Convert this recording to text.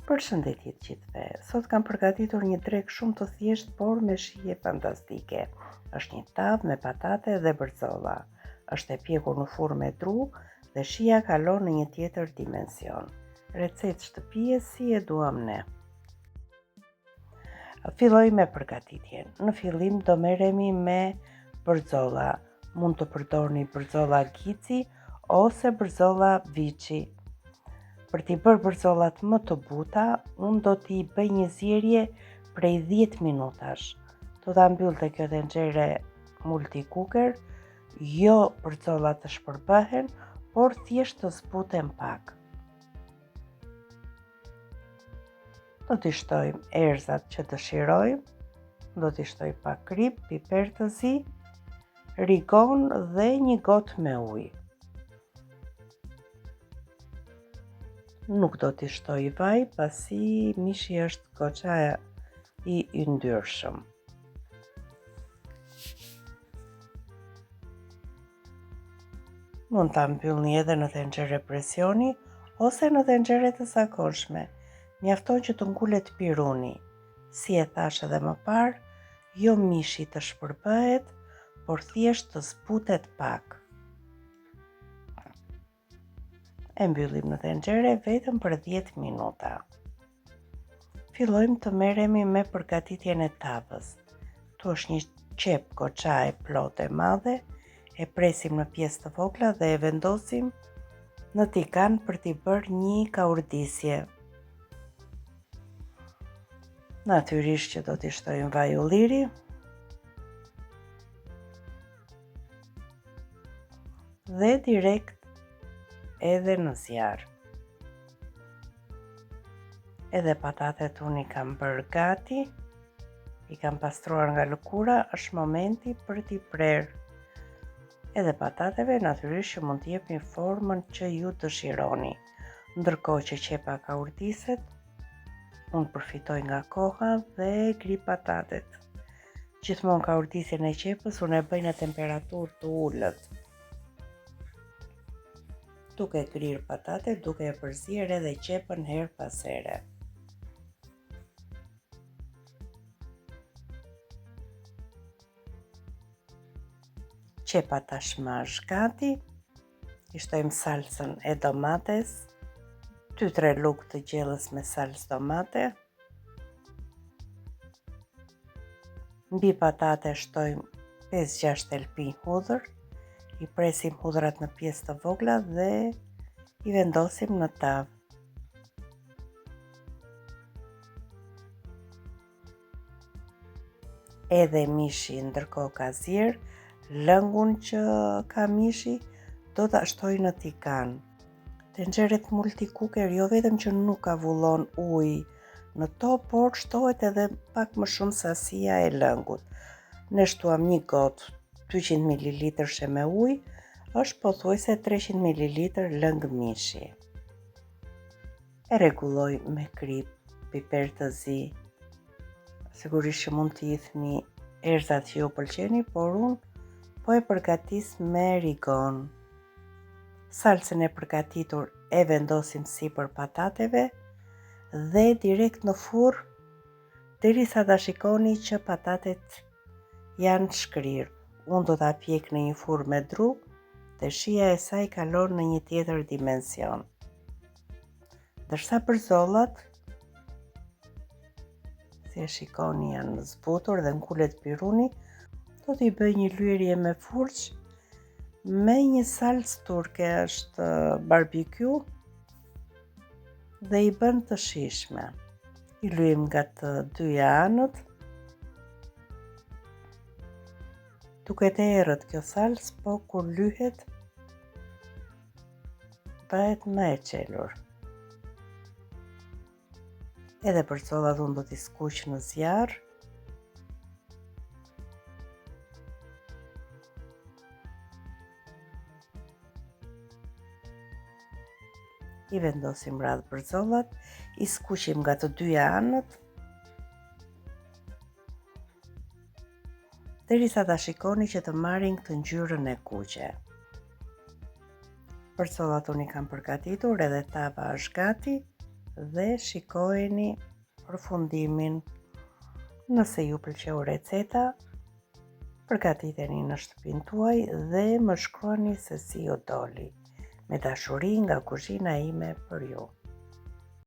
Përshëndetje të gjithëve. Sot kam përgatitur një drek shumë të thjeshtë, por me shije fantastike. Është një tavë me patate dhe bërzolla. Është e pjekur në furrë me dru dhe shija kalon në një tjetër dimension. Recetë shtëpie si e duam ne. Filloj me përgatitjen. Në fillim do merremi me bërzolla. Mund të përdorni bërzolla gici ose bërzolla viçi. Për t'i bërë bërzollat më të buta, unë do t'i bëj një zjerje prej 10 minutash. Do t'a mbyll të kjo tenxhere multicooker, jo bërzollat të shpërbëhen, por thjesht të zbuten pak. Do t'i shtojmë erëzat që dëshirojmë, do t'i shtoj pak krip, piper të zi, rigon dhe një gotë me ujë. Nuk do t'i shtoj vaj, pasi mishi është goxha i yndyrshëm. Mund ta mbyllni edhe në tenxhere presioni ose në tenxhere të zakonshme. Mjafton që të ngulet piruni. Si e thash edhe më parë, jo mishi të shpërbëhet, por thjesht të zbutet pak. E mbyllim në tenxhere vetëm për 10 minuta. Fillojmë të merremi me përgatitjen e tavës. Tu është një qep goxha e plotë e madhe, e presim në pjesë të vogla dhe e vendosim në tigan për t'i bërë një kaurdisje. Natyrisht që do t'i shtojmë vaj ulliri. Dhe direkt edhe në zjarr. Edhe patatet unë i kam bërë gati, i kam pastruar nga lëkura, është momenti për t'i prerë. Edhe patateve natyrisht që mund t'jepni formën që ju dëshironi. Ndërkohë që qepa kaurdiset, unë përfitoj nga koha dhe gri patatet. Gjithmonë kaurdisjen e qepës unë e bëj në temperaturë të ulët. Duke krirë patate, duke e përzierë edhe qepën her pas here. Qepa tashmë është gati. I shtojmë salsën e domates, 2-3 lugë të gjellës me salsë domate. Mbi patate shtojmë 5-6 telpinj hudhër. I presim hudhrat në pjesë të vogla dhe i vendosim në tavë. Edhe mishi ndërkohë ka zier, lëngun që ka mishi do ta shtoj në tigan. Tenxheret multicooker jo vetëm që nuk avullon ujë në to, por shtohet edhe pak më shumë sasia e lëngut. Ne shtuam një gotë 200 ml me ujë, është pothuajse 300 ml lëng mishi. E rregulloj me krip, piper të zi. Sigurisht që mund t'i hidhni erëzat që ju pëlqeni, por unë po e përgatis me rigon. Salsën e përgatitur e vendosim sipër patateve dhe direkt në furrë derisa ta shikoni që patatet janë shkrirë. Unë do t'a pjek në një furrë me dru dhe shija e saj kalon në një tjetër dimension. Ndërsa bërżollat, si e shikoni, janë zbutur dhe ngulet piruni, do t'i bëj një lyerje me furç me një salsë turke, është barbecue dhe i bën të shijshme. I lyejm nga të dyja anët. Duket e errët kjo salsë, po kur lyhet bëhet më e qelur. Edhe bërżollat unë do t'i skuq në zjarr. I vendosim radhë bërżollat, i skuqim nga të dyja anët. Derisa ta shikoni që të marrin këtë ngjyrën e kuqe. Bërżollat unë i kam përgatitur, edhe tava është gati. dhe shikojeni përfundimin. Nëse ju pëlqeu receta, përgatiteni në shtëpinë tuaj dhe më shkruani se si ju doli. Me dashuri nga kuzhina ime për ju.